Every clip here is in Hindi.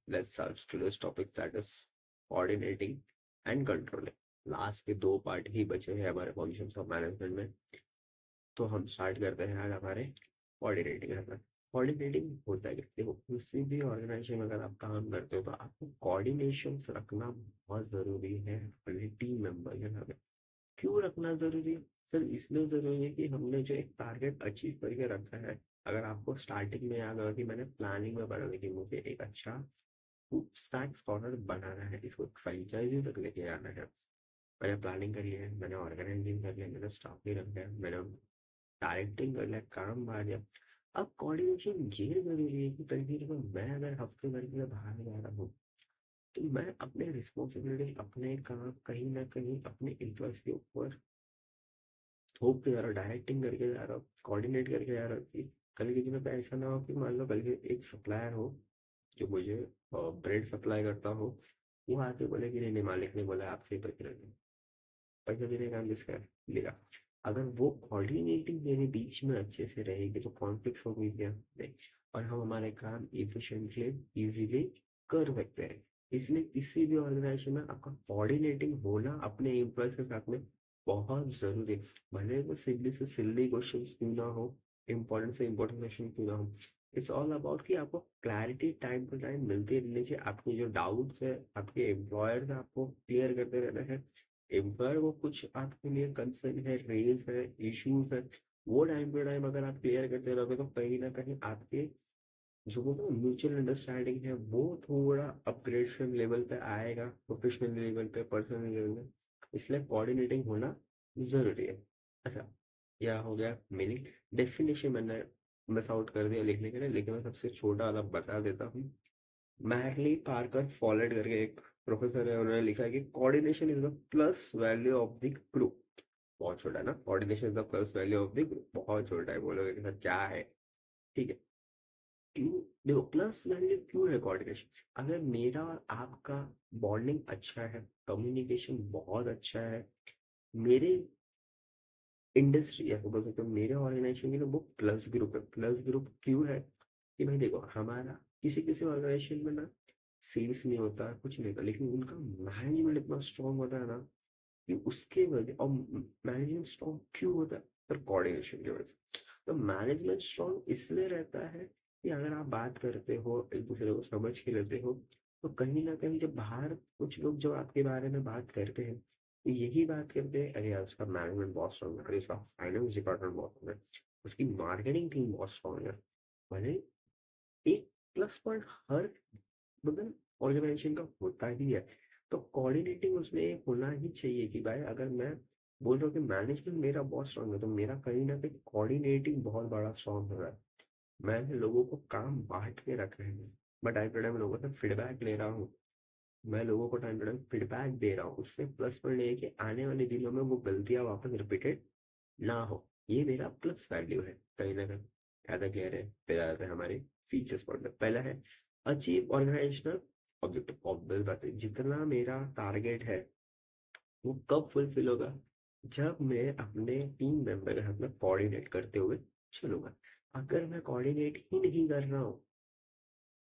let's start today's topic, that is coordinating and controlling. Last के दो पार्ट ही बचे हैं हमारे फंक्शंस ऑफ मैनेजमेंट में, तो हम स्टार्ट करते हैं आज हमारे कोऑर्डिनेटिंग करना। कोऑर्डिनेटिंग होता है क्या? देखो, किसी भी ऑर्गेनाइजेशन में अगर आप काम करते हो तो आपको कोऑर्डिनेशन रखना बहुत जरूरी है अपने टीम मेंबर के साथ। क्यों रखना जरूरी है? सर इसलिए जरूरी है कि हमने जो एक टारगेट अचीव करके रखा है, अगर आपको स्टार्टिंग में याद होगा कि मैंने प्लानिंग में बना दी कि मुझे एक अच्छा फूड स्नैक्स कॉर्नर बनाना है, इसको फ्रेंचाइजी तक लेके आना है। मैंने प्लानिंग कर लिया है, मैंने ऑर्गेनाइजिंग कर लिया, मैंने स्टाफ भी रख लिया, मैंने डायरेक्टिंग कर लिया, काम बांट दिया। अब कोऑर्डिनेशन ये जरूरी है कि कहीं देखो, मैं अगर हफ्ते भर के लिए बाहर जा रहा हूँ तो मैं अपने रिस्पॉन्सिबिलिटी, अपने काम कहीं ना कहीं अपने इंटरेस्ट के ऊपर थोप के जा रहा हूँ, डायरेक्टिंग करके जा रहा हूँ, कोऑर्डिनेट करके जा रहा हूँ कि कल के दिन पे ऐसा ना हो कि मान लो कल के एक सप्लायर हो जो मुझे ब्रेड सप्लाई करता हो, वो आके बोले कि नहीं नहीं, मालिक ने बोला आपसे ही पैसे लेने, पैसा देने का किसका लेगा। अगर वो कोऑर्डिनेटिंग मेरे बीच में अच्छे से रहेगी तो कॉन्फ्लिक्ट होगी क्या? नहीं। और हम हमारे काम इफिशिएंटली इजीली कर सकते हैं। इसलिए किसी भी ऑर्गेनाइजेशन में आपका कोऑर्डिनेटिंग होना अपने एम्प्लॉयज के साथ में बहुत जरूरी है। भले वो सिल्ली से सिल्ली क्वेश्चन क्यों ना हो, इंपॉर्टेंट से इंपॉर्टेंट क्वेश्चन क्यों ना हो, इट्स ऑल अबाउट कि आपको क्लैरिटी टाइम टू टाइम मिलती रहनी चाहिए। आपके जो डाउट्स है आपके एम्प्लॉयर्स आपको क्लियर करते रहना है। एम्प्लॉयर को कुछ आपके लिए कंसर्न है, रेज है, इश्यूज है, वो टाइम टू टाइम अगर आप क्लियर करते रहोगे तो कहीं ना कहीं आपके जो वो म्यूचुअल अंडरस्टैंडिंग है वो थोड़ा अपग्रेडेशन लेवल पे आएगा, प्रोफेशनल लेवल पे, पर्सनल लेवल पे। इसलिए कोऑर्डिनेटिंग होना जरूरी है। अच्छा, यह हो गया मीनिंग। डेफिनेशन मैंने मिस आउट कर दिया लिखने के लिए, लेकिन मैं सबसे छोटा वाला बता देता हूँ। मैरली पार्कर फॉलेट करके एक प्रोफेसर है, उन्होंने लिखा है कि coordination is the plus value of the group. बहुत छोटा है ना, coordination is the plus value of the group, बहुत छोटा है। बोलोगे कि सर क्या है? ठीक है, क्यों? देखो, प्लस वैल्यू क्यों है कोऑर्डिनेशन? अगर मेरा और आपका बॉन्डिंग अच्छा है, कम्युनिकेशन बहुत अच्छा है, मेरे इंडस्ट्री या बोल सकते हो मेरे ऑर्गेनाइजेशन की, तो वो प्लस ग्रुप है। प्लस ग्रुप क्यों है? कि भाई देखो, हमारा किसी किसी ऑर्गेनाइजेशन में ना सेल्स नहीं होता, कुछ नहीं होता, लेकिन उनका मैनेजमेंट इतना स्ट्रांग होता है ना कि उसके वजह। और मैनेजमेंट स्ट्रांग क्यों होता है? पर कोऑर्डिनेशन की वजह से। तो मैनेजमेंट स्ट्रांग इसलिए रहता है कि अगर आप बात करते हो, एक दूसरे को समझ के लेते हो, तो कहीं ना कहीं जब बाहर कुछ लोग जब आपके बारे में बात करते हैं तो यही बात करते हैं, अरे यार उसका मैनेजमेंट बहुत स्ट्रांग है, अरे उसका फाइनेंस डिपार्टमेंट बहुत स्ट्रांग है, उसकी मार्केटिंग टीम बहुत स्ट्रांग है। भले एक प्लस पॉइंट हर मतलब ऑर्गेनाइजेशन का होता ही है। तो कोऑर्डिनेटिंग उसमें एक होना ही चाहिए कि भाई अगर मैं बोल रहा हूँ कि मैनेजमेंट मेरा बहुत स्ट्रांग है तो मेरा कहीं ना कहीं कोऑर्डिनेटिंग बहुत बड़ा स्ट्रांग हो रहा है। मैंने लोगों को काम बांट के रखे हैं, मैं टाइम टू टाइम लोगों से फीडबैक ले रहा हूँ, मैं लोगों को टाइम टू टाइम फीडबैक दे रहा हूँ। उससे प्लस पॉइंट ये है कि आने वाले दिनों में वो गलतियां वापस रिपीटेड ना हो। ये मेरा प्लस वैल्यू है कहीं ना कहीं। ज़्यादा क्लियर है? फिर आ जाते हैं हमारे फीचर्स पॉइंट में। पहला है अचीव ऑर्गेनाइजेशनल ऑब्जेक्टिव। ऑब्वियस बात है, जितना मेरा टारगेट है वो कब फुलफिल होगा? जब मैं अपने टीम मेंबर के साथ में कोऑर्डिनेट करते हुए चलूंगा। अगर मैं कोऑर्डिनेट ही नहीं कर रहा हूँ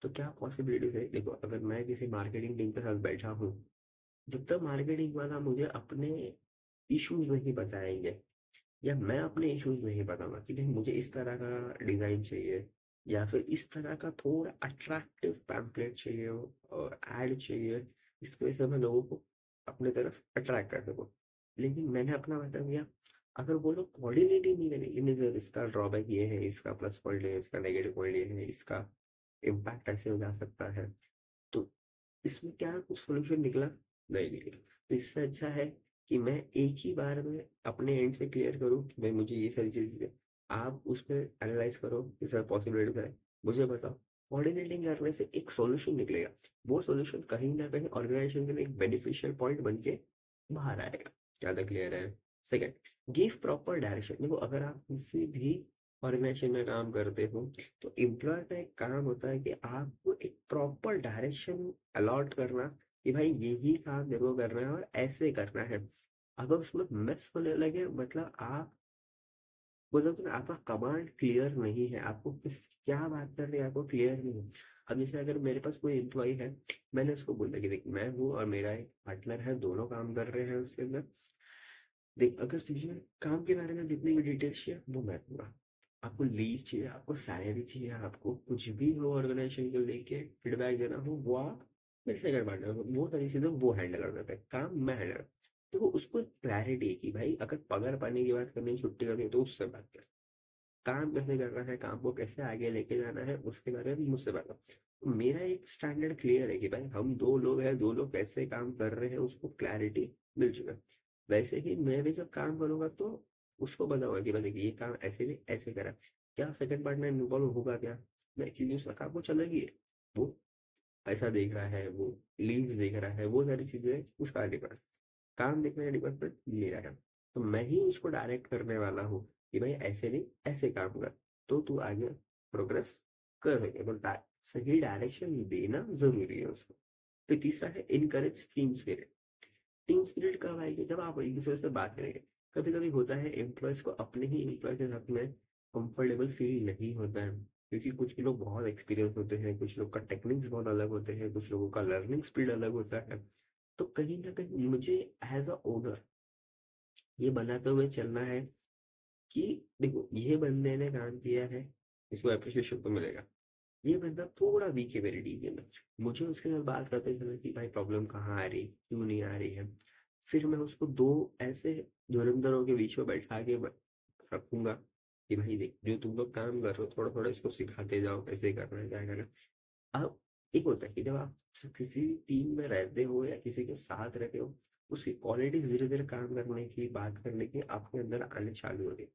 तो क्या पॉसिबिलिटीज है? देखो, अगर मैं किसी मार्केटिंग टीम के साथ बैठा हूँ, जब तक मार्केटिंग वाला मुझे अपने इश्यूज नहीं बताएंगे या मैं अपने इश्यूज नहीं बताऊंगा कि नहीं मुझे इस तरह का डिजाइन चाहिए या फिर इस तरह का थोड़ा अट्रैक्टिव पैम्पलेट चाहिए और एड चाहिए, इसकी वजह से मैं लोगों को अपने तरफ अट्रैक्ट कर सकूँ, लेकिन मैंने अपना बता दिया। अगर वो लोग कोऑर्डिनेट ही नहीं करेंगे, नहीं सर इसका ड्रॉबैक ये है, इसका प्लस पॉइंट ये है, इसका नेगेटिव पॉइंट ये है, इसका इम्पैक्ट ऐसे हो जा सकता है, तो इसमें क्या कुछ सोल्यूशन निकला? नहीं निकला। तो इससे अच्छा है कि मैं एक ही बार में अपने एंड से क्लियर करूँ कि भाई मुझे ये सारी चीजें, आप उसमें एनालाइज करो कि सर पॉसिबिलिटी है, मुझे बताओ। कोऑर्डिनेटिंग करने से एक सॉल्यूशन निकलेगा, वो सॉल्यूशन कहीं ना कहीं ऑर्गेनाइजेशन के लिए एक बेनिफिशियल पॉइंट बन के बाहर आएगा। ज्यादा क्लियर है? Second, give proper direction. देखो, अगर आप किसी भी ऑर्गेनाइजेशन में काम करते हो तो एम्प्लॉयर का एक काम होता है कि आपको एक प्रॉपर डायरेक्शन अलॉट करना कि भाई यही काम मेरे को करना है और ऐसे करना है। अगर उसमें मिस होने लगे मतलब आप बोलते हो ना, आपका कमांड क्लियर नहीं है, आपको किस क्या बात कर रही है आपको क्लियर नहीं है। अब जैसे अगर मेरे पास कोई एम्प्लॉय है, मैंने उसको बोला कि देख मैं हूँ और मेरा एक पार्टनर है, दोनों काम कर रहे हैं उसके अंदर, देख अगर तुझे काम के बारे में जितनी भी डिटेल्स चाहिए वो मैं दूंगा, आपको लीव चाहिए, आपको सैलरी चाहिए, आपको कुछ भी हो ऑर्गेनाइजेशन को लेके फीडबैक देना हो, वो आप मेरे से कर पार्टनर हो, वो सारी चीजें वो हैंडल कर देते हैं, काम मैं हैंडल। तो वो उसको क्लैरिटी है कि भाई अगर पगार पाने की बात करनी है, छुट्टी करनी है, तो उससे बात कर, काम कैसे करना है, काम को कैसे आगे लेके जाना है, उसके बारे में मुझसे बात कर। तो मेरा एक स्टैंडर्ड क्लियर है कि भाई हम दो लोग हैं, दो लोग कैसे काम कर रहे हैं उसको क्लैरिटी मिल चुका है। वैसे ही मैं भी जब काम करूंगा तो उसको बताऊंगा कि भाई देखिए ये काम ऐसे नहीं ऐसे करा, क्या सेकंड पार्ट में इन्वॉल्व होगा क्या, मैं क्योंकि उसका काम कुछ अलग ही है, वो पैसा देख रहा है, वो लीव्स देख रहा है, वो सारी चीजें उसका डिपार्टमेंट, काम देखने का डिपार्टमेंट मेरा है। तो मैं ही उसको डायरेक्ट करने वाला हूँ कि भाई ऐसे नहीं ऐसे काम कर, तो तू आगे प्रोग्रेस कर सके, तो सही डायरेक्शन देना जरूरी है उसको। फिर तीसरा है encourage team spirit. Team spirit कब आएगी, जब आप एक दूसरे से बात करेंगे। कभी कभी होता है एम्प्लॉयज को अपने ही एम्प्लॉय के साथ में कंफर्टेबल फील नहीं होता है, क्योंकि कुछ लोग बहुत एक्सपीरियंस होते हैं, कुछ लोग का टेक्निक्स बहुत अलग होते हैं, कुछ लोगों का लर्निंग स्पीड अलग होता है। तो कहीं ना कहीं मुझे एज अ ओनर ये बनाते हुए चलना है कि देखो ये बंदे ने काम किया है, इसको अप्रिशिएशन तो मिलेगा, ये बंदा थोड़ा वीक है मेरी टीम के अंदर, मुझे उसके साथ बात करते चलना कि भाई प्रॉब्लम कहाँ आ रही, क्यों नहीं आ रही है। फिर मैं उसको दो ऐसे धुरंधरों के बीच में बैठा के रखूंगा कि भाई देख जो तुम लोग काम कर रहे हो थोड़ा थोड़ा इसको सिखाते जाओ, कैसे करना है क्या करना है। अब एक होता है कि जब आप किसी टीम में रहते हो या किसी के साथ रहते हो, उसकी क्वालिटी धीरे धीरे काम करने की बात करने की आपके अंदर आने चालू होती है।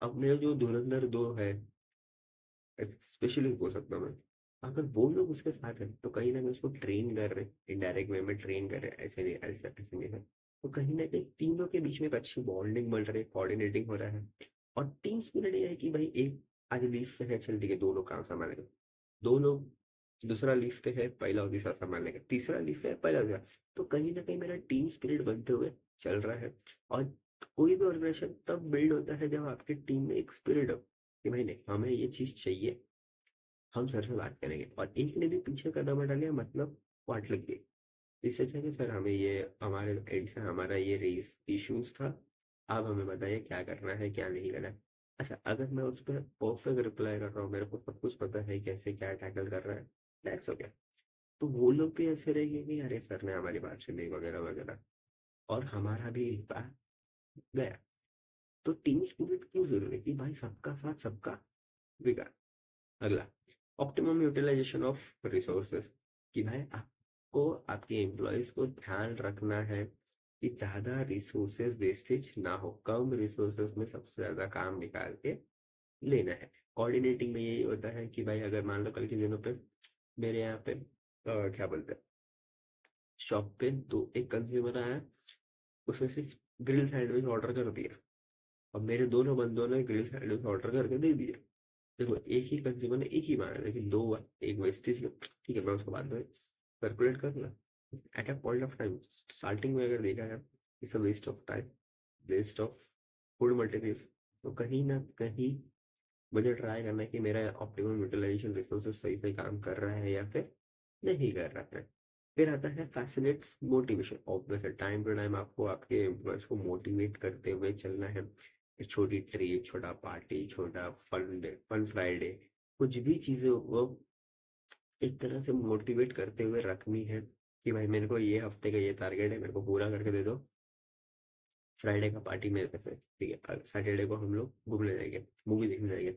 अब मेरे जो धुरंधर दो है, स्पेशली बोल सकता हूँ मैं, अगर वो लोग उसके साथ हैं तो कहीं ना कहीं उसको ट्रेन कर रहे हैं, इनडायरेक्ट वे में ट्रेन कर रहे हैं, ऐसे नहीं ऐसे ऐसे नहीं है। तो कहीं ना कहीं तीनों के बीच में एक अच्छी बॉन्डिंग बन रही है, कोऑर्डिनेटिंग हो रहा है। और टीम स्पिरिट ये है कि भाई एक आज लीव पे है, चल ठीक है, दो लोग काम संभालेंगे, दो लोग दूसरा लीव पे है, पहला और तीसरा संभालेंगे, तीसरा लीव पे है, पहला दूसरा। तो कहीं ना कहीं मेरा टीम स्पिरिट बनते हुए चल रहा है। और कोई भी ऑर्गेनाइजेशन तब बिल्ड होता है जब आपकी टीम में एक स्पिरिट हो कि भाई नहीं हमें ये चीज चाहिए, हम सर से बात करेंगे, और एक ने भी पीछे कदम हटा लिया मतलब वाट लग गई। इससे अच्छा कि सर हमें ये हमारे एंड से हमारा ये रेस इश्यूज था, अब हमें बताइए क्या करना है क्या नहीं करना है। अच्छा अगर मैं उस पर परफेक्ट रिप्लाई कर रहा हूँ, मेरे को सब कुछ पता है कैसे क्या टैकल कर रहा है, दैट्स ओके। तो वो लोग भी ऐसे रहेंगे कि अरे सर ने हमारी बात सुनी वगैरह वगैरह, और हमारा भी बात गया। तो टीम स्पिरिट क्यों जरूरी है कि भाई सबका साथ सबका विकास। अगला, ऑप्टिमम यूटिलाइजेशन ऑफ रिसोर्सेज, कि भाई आपको आपके एम्प्लॉयज को ध्यान रखना है कि ज्यादा रिसोर्सेज वेस्टेज ना हो, कम रिसोर्सेज में सबसे ज्यादा काम निकाल के लेना है। कोऑर्डिनेटिंग में यही होता है कि भाई अगर मान लो कल के दिनों पे मेरे यहाँ पे क्या बोलते हैं, शॉप पे दो एक कंज्यूमर आया, उसने सिर्फ ग्रिल सैंडविच ऑर्डर कर दिया, और मेरे दोनों बंदों ने ग्रिल सैंडविच ऑर्डर करके दे दिया। देखो एक ही कंज्यूमर ने एक ही मांगा, लेकिन दो हुआ, एक वेस्टेज में, ठीक है मैं उसको बाद में सर्कुलेट करूंगा। At a point of time starting में अगर देखा है, it's a waste of time, waste of food materials. तो कहीं ना कहीं मुझे ट्राई करना है कि मेरा ऑप्टिमम यूटिलाइजेशन रिसोर्सेज सही से काम कर रहा है या फिर नहीं कर रहा है। फिर आता है फैसिलिट्स मोटिवेशन, ऑब्वियस है टाइम टू टाइम आपको आपके एम्प्लॉयज को मोटिवेट करते हुए चलना है। एक छोटी ट्रीट, छोटा पार्टी, छोटा फन डे, फन फ्राइडे, कुछ भी चीजें वो एक तरह से मोटिवेट करते हुए रखनी है कि भाई मेरे को ये हफ्ते का ये टारगेट है, मेरे को पूरा करके दे दो। फ्राइडे का पार्टी में करते हैं, ठीक है, सैटरडे को हम लोग घूमने जाएंगे, मूवी देखने जाएंगे,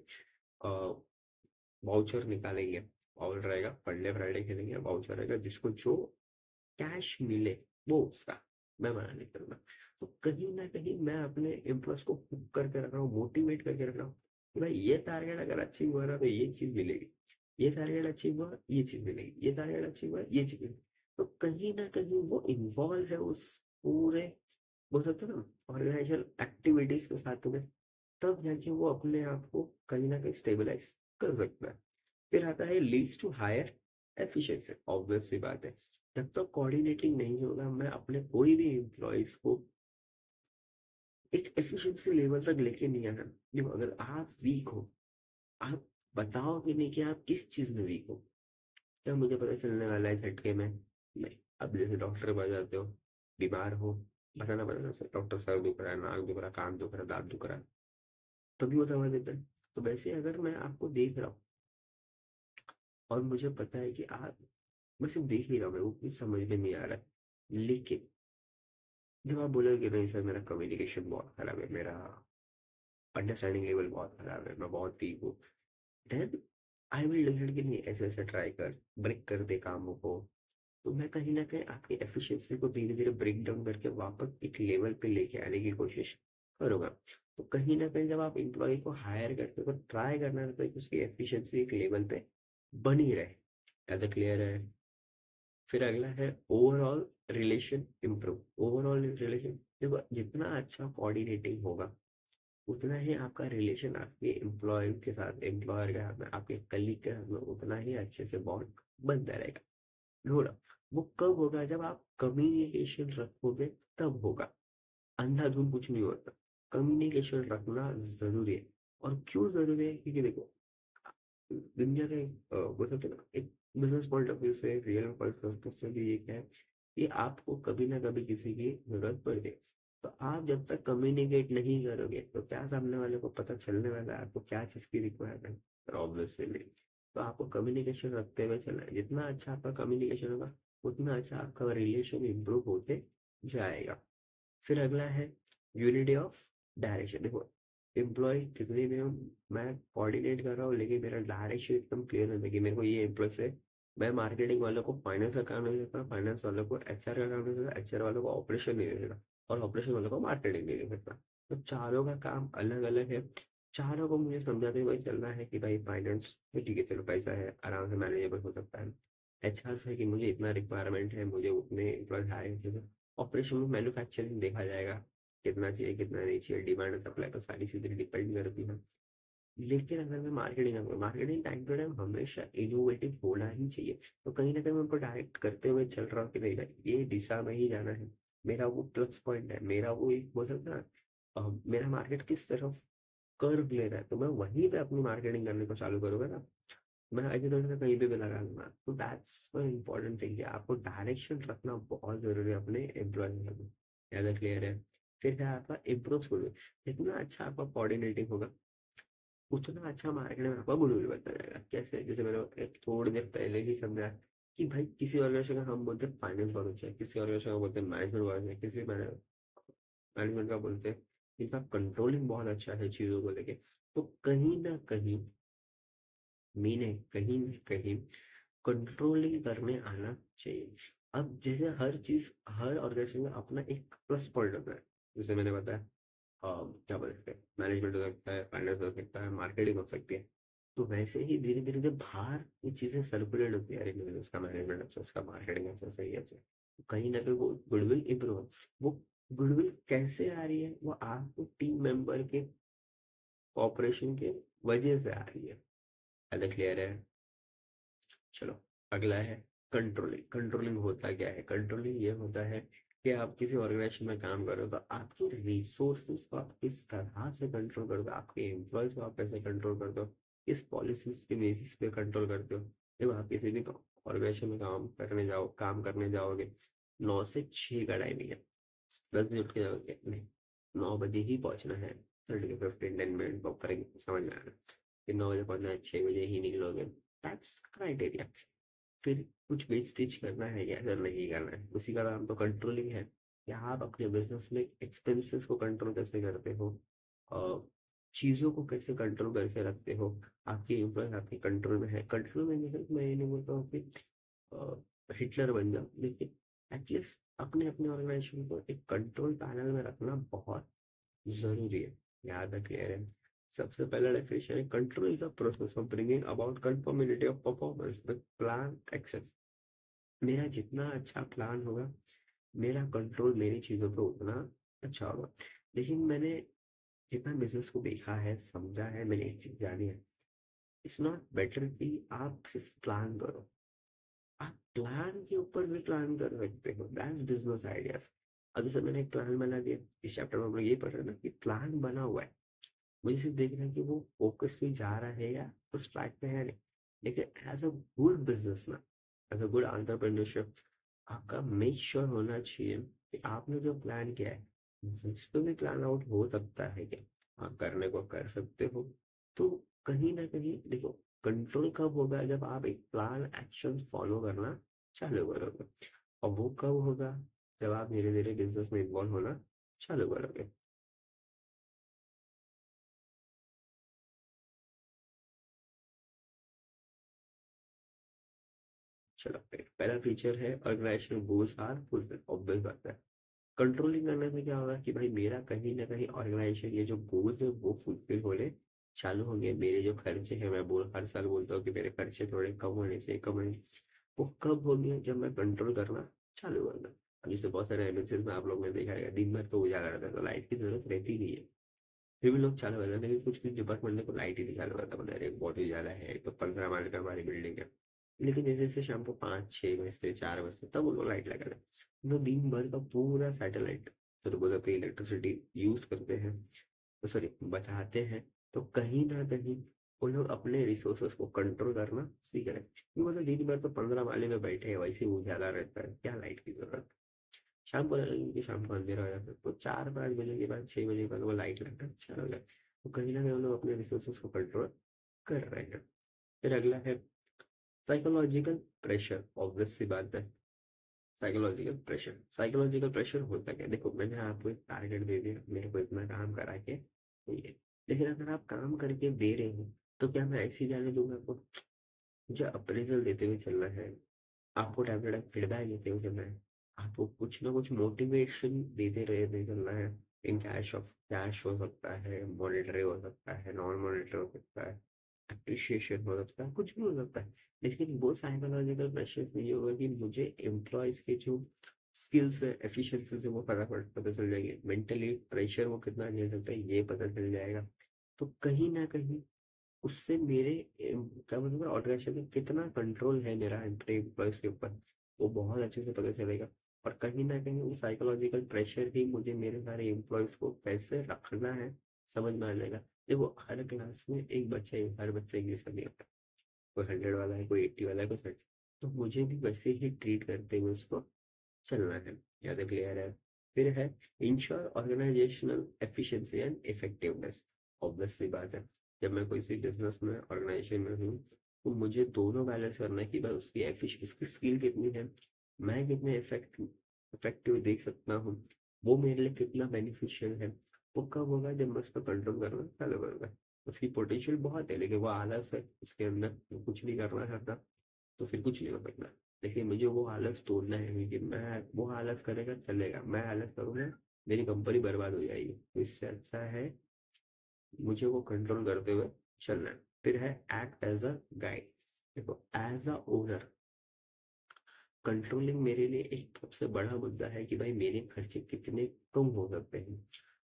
वाउचर निकालेंगे, और रहेगा फंडे फ्राइडे खेलेंगे, वाउचर रहेगा, जिसको जो कैश मिले वो उसका, मैं मना नहीं करूंगा। तो कहीं ना कहीं मैं अपने एम्प्लॉयज को हुक करके रख रहा हूँ, मोटिवेट करके रख रहा हूँ कि भाई ये टारगेट अगर अचीव हो रहा है तो ये चीज मिलेगी, ये टारगेट अचीव हुआ ये चीज मिलेगी, ये टारगेट अचीव हुआ ये चीज मिलेगी। तो कहीं ना कहीं वो इन्वॉल्व है उस पूरे, बोल सकते हो ना, ऑर्गेनाइजेशन एक्टिविटीज के साथ में, तब जाके वो अपने आप को कहीं ना कहीं स्टेबलाइज कर सकता है। फिर आता है leads to higher efficiency, obvious सी बात है, जब तक कोऑर्डिनेटिंग नहीं होगा मैं अपने कोई भी एम्प्लॉयज को एक एफिशिएंसी लेवल तक लेके नहीं आना। देखो अगर आप वीक हो, आप बताओगे नहीं कि आप किस चीज में वीक हो, क्या मुझे पता चलने वाला है झटके में? नहीं। अब जैसे डॉक्टर के पास जाते हो, बीमार हो, बताना पड़ता है डॉक्टर सर दुख रहा है, नाक दुख रहा है, कान दुख रहा है, दांत दुख रहा है, तभी वो दवा देता है। तो वैसे अगर मैं आपको देख रहा हूँ और मुझे पता है कि आप, मैं सिर्फ देख ही रहा हूँ, मेरे को कुछ समझ में नहीं आ रहा है, लेकिन जब आप बोलोगे कि नहीं सर मेरा कम्युनिकेशन बहुत खराब है, मेरा अंडरस्टैंडिंग लेवल बहुत खराब है, मैं बहुत वीक हूँ, देन आई विल डिसाइड कि नहीं ऐसे ऐसे ट्राई कर, ब्रेक कर दे कामों को। तो मैं कहीं ना कहीं आपकी एफिशिएंसी को धीरे धीरे ब्रेक डाउन करके वापस एक लेवल पे लेके आने की कोशिश करूंगा। तो कहीं ना कहीं जब आप एम्प्लॉय को हायर करते हो तो ट्राई करना रहता है कि उसकी एफिशिएंसी एक लेवल पे बनी रहे। ज्यादा क्लियर है? फिर अगला है overall relation improve. Overall relation, देखो जितना अच्छा कोऑर्डिनेटिंग होगा उतना ही आपका रिलेशन आपके एम्प्लॉय के साथ, एम्प्लॉयर के साथ में, आपके कलीग के साथ में उतना ही अच्छे से बॉन्ड बनता रहेगा। ढोड़ा, वो कब होगा? जब आप कम्युनिकेशन रखोगे तब होगा। अंधाधुंध कुछ नहीं होता। कम्युनिकेशन रखना जरूरी है। और क्यों जरूरी है? क्योंकि देखो दुनिया के बोल सकते हैं ना, एक बिजनेस पॉइंट ऑफ व्यू से, रियल पॉइंट ऑफ व्यू से भी ये है कि आपको कभी ना कभी किसी की जरूरत पड़ेगी। तो आप जब तक कम्युनिकेट नहीं करोगे तो क्या सामने वाले को पता चलने वाला है आपको क्या चीज की रिक्वायरमेंट? ऑब्वियसली नहीं। तो आपको कम्युनिकेशन रखते हुए चलना है। जितना अच्छा आपका कम्युनिकेशन होगा उतना अच्छा आपका रिलेशन इम्प्रूव होते जाएगा। फिर अगला है यूनिटी ऑफ डायरेक्शन। देखो एम्प्लॉय कितने भी हो, मैं कोऑर्डिनेट कर रहा हूँ लेकिन मेरा डायरेक्शन एकदम क्लियर है कि मेरे को ये एम्प्लॉय से, मैं मार्केटिंग वालों को फाइनेंस का काम नहीं देता, फाइनेंस वालों को एचआर का काम नहीं देता, एचआर वालों को ऑपरेशन नहीं दे देता, और ऑपरेशन वालों को मार्केटिंग नहीं दे सकता। तो चारों का काम अलग अलग है। चारों को मुझे समझाते हुए चलना है कि भाई फाइनेंस में ठीक है चलो पैसा है आराम से मैनेजेबल हो सकता है। एचआर से कि मुझे इतना रिक्वायरमेंट है, मुझे उतने एम्प्लॉय हायर। ऑपरेशन में मैन्युफैक्चरिंग देखा जाएगा कितना चाहिए कितना नहीं चाहिए, डिमांड और सप्लाई पर सारी चीजें डिपेंड करती है। लेकिन अगर मैं मार्केटिंग करूँ, मार्केटिंग टाइम टू टाइम हमेशा इनोवेटिव होना ही चाहिए। तो कहीं ना कहीं मैं उनको डायरेक्ट करते हुए चल रहा हूँ कि नहीं भाई ये दिशा में ही जाना है। मेरा वो प्लस पॉइंट है, मेरा वो एक बोल सकता है ना, मेरा मार्केट किस तरफ कर्व ले रहा है तो मैं वहीं पे अपनी मार्केटिंग करने को चालू करूंगा ना। मैं आगे थोड़ा सा कहीं पे भी लगा दूंगा। तो दैट्स द इम्पोर्टेंट थिंग कि आपको डायरेक्शन रखना बहुत जरूरी है अपने एम्प्लॉय में। ज्यादा क्लियर है? फिर क्या आपका इम्प्रूव गुडविल। जितना अच्छा आपका कोऑर्डिनेटिंग होगा उतना अच्छा मार्केट में आपका गुडविल बनता जाएगा। कैसे? जैसे मैंने एक थोड़ी देर पहले ही समझा कि भाई किसी ऑर्गेनाइजेशन का हम बोलते हैं फाइनेंस वालों चाहिए, किसी ऑर्गेनाइजेशन का बोलते हैं मैनेजमेंट वालों चाहिए, किसी मैनेजमेंट का बोलते हैं इनका कंट्रोलिंग बहुत अच्छा है चीजों को लेके। तो कहीं ना कहीं मीने कहीं ना कहीं कंट्रोलिंग करने आना चाहिए। अब जैसे हर चीज, हर ऑर्गेनाइजेशन का अपना एक प्लस पॉइंट होता है। जैसे मैंने बताया क्या बोल सकते हैं, मैनेजमेंट हो सकता है, फाइनेंस हो सकता है, मार्केटिंग हो सकती है। तो वैसे ही धीरे धीरे जब बाहर ये चीजें सर्कुलेट होती है, अरे नहीं उसका मैनेजमेंट अच्छा, उसका मार्केटिंग अच्छा, सही है अच्छा, तो कहीं ना कहीं वो गुडविल इम्प्रूव। वो गुडविल कैसे आ रही है? वो आपको टीम मेंबर के कॉपरेशन के वजह से आ रही है। ज्यादा क्लियर है? चलो अगला है कंट्रोलिंग। कंट्रोलिंग होता क्या है? कंट्रोलिंग ये होता है कि आप किसी ऑर्गेनाइजेशन में काम कर रहे हो तो आपके रिसोर्सेज को आप किस तरह से कंट्रोल करते हो, आपके एम्प्लॉयज को आप कैसे कंट्रोल करते हो, किस पॉलिसीज के बेसिस पे कंट्रोल करते हो। जब आप किसी भी ऑर्गेनाइजेशन में काम करने जाओगे, 9 से 6 का टाइमिंग है, 10 बजे उठ के जाओगे नहीं, 9 बजे ही पहुंचना है। 30 to 15 10 मिनट बफर समझ में आ रहा है कि 9 बजे पहुंचना है, 6 बजे ही निकलोगे। That's criteria. फिर कुछ वेस्टेज करना है या फिर नहीं करना है, उसी का नाम तो कंट्रोलिंग है कि आप अपने बिजनेस में एक्सपेंसेस को कंट्रोल कैसे करते हो, और चीज़ों को कैसे कंट्रोल करके रखते हो। आपके इम्प्लॉय आपके कंट्रोल में है। कंट्रोल में नहीं है तो मैं ये नहीं बोलता हूँ कि हिटलर बन जाओ, लेकिन एटलीस्ट अपने अपने ऑर्गेनाइजेशन को एक कंट्रोल पैनल में रखना बहुत जरूरी है। याद रखिए है। सबसे पहला डेफिनेशन है control is a process of bringing about conformity of performance with plan access. मेरा जितना अच्छा प्लान होगा मेरा कंट्रोल मेरी चीजों पे उतना अच्छा होगा। लेकिन मैंने जितना बिजनेस को देखा है, समझा है, मैंने एक चीज जानी है, इट्स नॉट बेटर कि आप सिर्फ प्लान करो, आप प्लान के ऊपर भी प्लान कर सकते हो। That's business ideas. अभी सर मैंने एक प्लान बना दिया, इस चैप्टर में हम लोग ये पढ़ रहे हैं ना कि प्लान बना हुआ है, मुझे सिर्फ देखना है कि वो फोकसली जा रहा है या उस ट्रैक पे है नहीं। लेकिन एज अ गुड बिजनेस ना, एज अ गुड एंटरप्रेन्योरशिप आपका मेक श्योर होना चाहिए कि आपने जो प्लान किया है उस पे भी प्लान आउट हो सकता है क्या, आप करने को कर सकते हो। तो कहीं ना कहीं देखो, कंट्रोल कब होगा जब आप एक प्लान एक्शन फॉलो करना चालू करोगे, और वो कब होगा जब आप धीरे धीरे बिजनेस में इन्वॉल्व होना चालू करोगे। चलो फिर पहला फीचर है organisation goals are fulfil, obvious बात है। कंट्रोलिंग करने से क्या होगा कि भाई मेरा कहीं ना कहीं ऑर्गेनाइजेशन ये जो गोल्स है वो फुलफिल होने चालू होंगे। मेरे जो खर्चे हैं, मैं बोल हर साल बोलता हूँ कि मेरे खर्चे थोड़े कम होने चाहिए, कम होने चाहिए। वो कब होंगे जब मैं कंट्रोल करना चालू करूंगा। अब जैसे बहुत सारे एमएनसीज में आप लोग ने देखा है दिन भर तो उजाला रहता है, तो लाइट की जरूरत रहती नहीं है, फिर भी लोग चालू करते हैं। लेकिन कुछ कुछ डिपार्टमेंट को लाइट ही नहीं चालू करता, मतलब एक बहुत उजाला है तो 15 माले का हमारी बिल्डिंग है, लेकिन जैसे जैसे शाम को 5-6 बजते 4 बजते तब उनको लाइट लगा दें। हम लोग दिन भर का पूरा सैटेलाइट सर पे इलेक्ट्रिसिटी यूज करते हैं, सॉरी बचाते हैं। तो कहीं ना कहीं उन लोग अपने रिसोर्सेस को कंट्रोल करना सीख रहे हैं, क्योंकि मतलब दिन भर तो 15 माले में बैठे हैं, वैसे ही उजाला रहता है, क्या लाइट की जरूरत। शाम को लगेगी कि शाम को अंधेरा हो जाता है, तो 4-5 बजे के बाद 6 बजे के बाद वो लाइट लगना अच्छा हो जाए। तो कहीं ना कहीं हम लोग अपने रिसोर्सेस को कंट्रोल कर रहे हैं। फिर अगला है साइकोलॉजिकल प्रेशर, ऑब्वियस सी बात है। साइकोलॉजिकल प्रेशर होता क्या, देखो मैंने आपको एक टारगेट दे दिया, मेरे को इतना काम करा के चाहिए, लेकिन अगर आप काम करके दे रहे हो तो क्या मैं ऐसे ही जाने दूंगा आपको। मुझे अप्रेजल देते हुए चलना है, आपको टाइम टू टाइम फीडबैक देते हुए चलना है, आपको कुछ ना कुछ मोटिवेशन देते रहे चलना है। इन कैश हो सकता है, मॉनिटरी हो सकता है, नॉन मॉनिटरी हो सकता है, अप्रिशिएशन हो सकता है, कुछ भी हो सकता है। लेकिन वो साइकोलॉजिकल प्रेशर ये होगा कि मुझे एम्प्लॉयज के जो स्किल्स है, एफिशिएंसी है, वो पता चल जाएगी। मेंटली प्रेशर वो कितना झेल सकता है ये पता चल जाएगा। तो कहीं ना कहीं उससे मेरे क्या बोलूँगा ऑर्गेनाइजेशन में कितना कंट्रोल है मेरा एम्प्लॉयज के ऊपर, वो बहुत अच्छे से पता चलेगा। और कहीं ना कहीं वो साइकोलॉजिकल प्रेशर ही मुझे मेरे सारे एम्प्लॉयज को कैसे रखना है समझ में आ जाएगा। देखो हर क्लास में एक बच्चा है, हर बच्चा एक जैसा नहीं होता, कोई 100 वाला है, कोई 80 वाला है, कोई 30। तो मुझे भी वैसे ही ट्रीट करते हुए उसको चलना है, ज़्यादा क्लियर है। फिर है ensure organisational efficiency and effectiveness, obvious सी बात है। जब मैं कोई सी बिजनेस में ऑर्गेनाइजेशन में हूँ तो मुझे दोनों बैलेंस करना है कि भाई उसकी स्किल कितनी है, मैं कितने इफेक्टिव देख सकता हूँ, वो मेरे लिए कितना बेनिफिशियल है। वो कब होगा जब मैं उस पर कंट्रोल करना चालू करूँगा। उसकी पोटेंशियल बहुत है लेकिन वो आलस है उसके अंदर, वो कुछ नहीं करना चाहता, तो फिर कुछ नहीं हो सकता। लेकिन मुझे वो आलस तोड़ना है, क्योंकि मैं वो आलस करेगा चलेगा, मैं आलस करूंगा मेरी कंपनी बर्बाद हो जाएगी। तो इससे अच्छा है मुझे वो कंट्रोल करते हुए चलना है। फिर है एक्ट एज अ गाइड। देखो एज अ ओनर कंट्रोलिंग मेरे लिए एक सबसे बड़ा मुद्दा है कि भाई मेरे खर्चे कितने कम हो सकते हैं।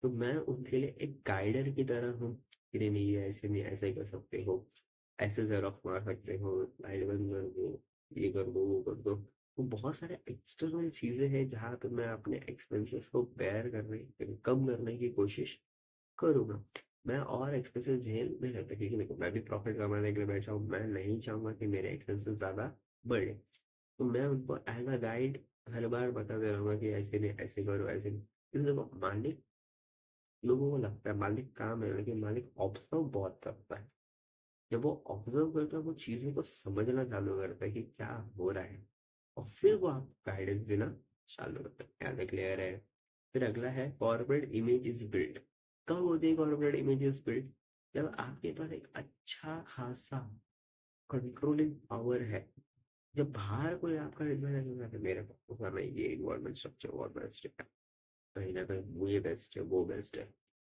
तो मैं उनके लिए एक गाइडर की तरह हूँ कि नहीं नहीं, ये ऐसे नहीं, ऐसे कर सकते हो, ऐसे जेरोक्स मार सकते हो, लाइट बंद कर दो, ये कर दो, वो कर दो। तो बहुत सारे एक्सटर्नल चीजें हैं जहाँ पे मैं अपने एक्सपेंसेस को बेयर करने, कम करने की कोशिश करूंगा। मैं और एक्सपेंसेस झेल नहीं सकता, क्योंकि देखो मैं भी प्रॉफिट कमाने के लिए बैठा हूँ, मैं नहीं चाहूंगा कि मेरे एक्सपेंसेस ज्यादा बढ़े। तो मैं उनको एज अ गाइड हर बार बताते रहूंगा कि ऐसे नहीं, ऐसे करो, ऐसे नहीं। इसलिए देखो मालिक, लोगों को लगता है मालिक काम है, लेकिन मालिक ऑब्जर्व बहुत करता है। जब वो ऑब्जर्व करता है वो चीजों को समझना चालू करता है कि क्या हो रहा है, और फिर वो आप गाइडेंस देना चालू करता है। क्या क्लियर है। फिर अगला है कॉर्पोरेट इमेज इज बिल्ड। कब होती है कॉर्पोरेट इमेज इज बिल्ड, जब आपके पास एक अच्छा खासा कंट्रोलिंग पावर है। जब बाहर कोई आपका रिकमेंडेशन करता है मेरे को करना है, ये इन्वायरमेंट स्ट्रक्चर बहुत बेस्ट है, कहीं ना कहीं वो ये बेस्ट है, वो बेस्ट है।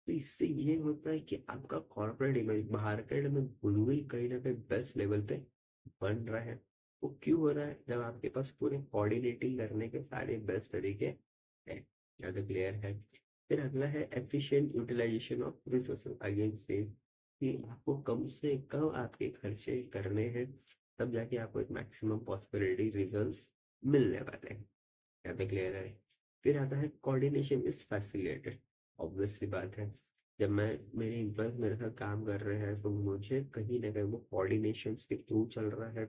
तो इससे ये होता है कि आपका कॉर्पोरेट इमेज मार्केट में गुडविल कहीं ना कहीं बेस्ट लेवल पे बन रहा है। वो क्यों हो रहा है, जब आपके पास पूरे कोऑर्डिनेटिंग करने के सारे बेस्ट तरीके हैं। ज्यादा क्लियर है। फिर अगला है efficient utilisation of resources, again same, कि आपको कम से कम आपके खर्चे करने हैं, तब जाके आपको एक मैक्सिमम पॉसिबिलिटी रिजल्ट्स मिलने वाले हैं। ज्यादा क्लियर है। फिर आता है कोऑर्डिनेशन इज फैसिलिटेटेड, ऑब्वियस सी बात है। जब मैं मेरे एम्प्लॉयज मेरे साथ काम कर रहे हैं तो मुझे कहीं ना कहीं वो कोऑर्डिनेशन के थ्रू चल रहा है।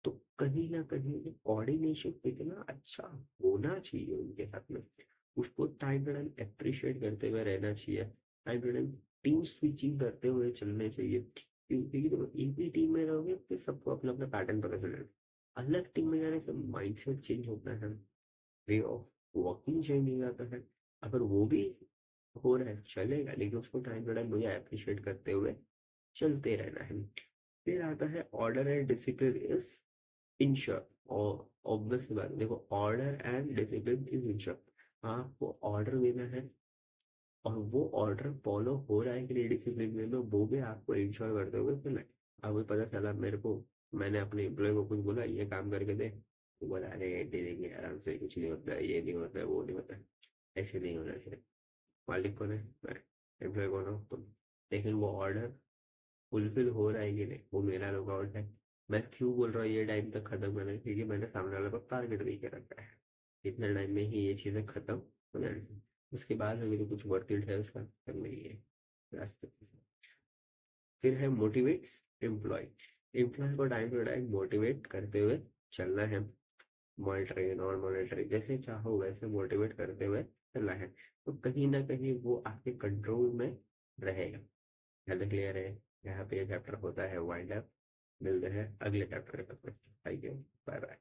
तो कहीं ना कहीं कोऑर्डिनेशन इतना अच्छा होना चाहिए उनके साथ में, उसको टाइम टू टाइम अप्रिशिएट करते हुए रहना चाहिए, time to time team switching करते हुए चलने चाहिए। क्योंकि तो एक ही टीम में रहोगे फिर सबको अपना अपना पैटर्न पता चलेगा, अलग टीम में जाने से माइंडसेट चेंज होता है, वे ऑफ वर्किंग चेंज हो जाता है। अगर वो भी हो रहा है चलेगा, लेकिन उसको टाइम टू टाइम मुझे अप्रिशिएट करते हुए चलते रहना है। फिर आता है order and discipline is ensure, और ऑब्वियस बात है, देखो order and discipline is ensure, आपको ऑर्डर देना है और वो ऑर्डर फॉलो हो रहा है कि नहीं डिसिप्लिन में, वो भी आपको इंश्योर करते हुए चलना है। अभी पता चला मेरे को, मैंने अपने एम्प्लॉय को कुछ बोला ये काम करके दे, वो बोला अरे दे देंगे आराम से, कुछ नहीं होता है, ये नहीं होता है, वो नहीं होता है। ऐसे नहीं होना चाहिए। मालिक कौन है? एम्प्लॉय कौन हो तुम? लेकिन वो ऑर्डर फुलफिल हो रहा है कि नहीं वो मेरा लुकआउट है। मैं क्यों बोल रहा हूँ ये टाइम तक खत्म करना है, क्योंकि मैंने सामने वाले को टारगेट दे के रखा है, इतने टाइम में ही ये चीज़ें खत्म हो जानी चाहिए। उसके बाद अगर तो कुछ वर्थ इट है उसका करना ही है रास्ते पे। फिर है मोटिवेट्स एम्प्लॉय, एम्प्लॉय को टाइम टू टाइम मोटिवेट करते हुए चलना है, मॉनिटरी नॉन मॉनिटरी जैसे चाहो वैसे मोटिवेट करते हुए चलना है, तो कहीं ना कहीं वो आपके कंट्रोल में रहेगा। ज़्यादा क्लियर है? यहाँ पे ये चैप्टर होता है वाइंड अप। मिलते हैं अगले चैप्टर में, थैंक यू, बाय बाय।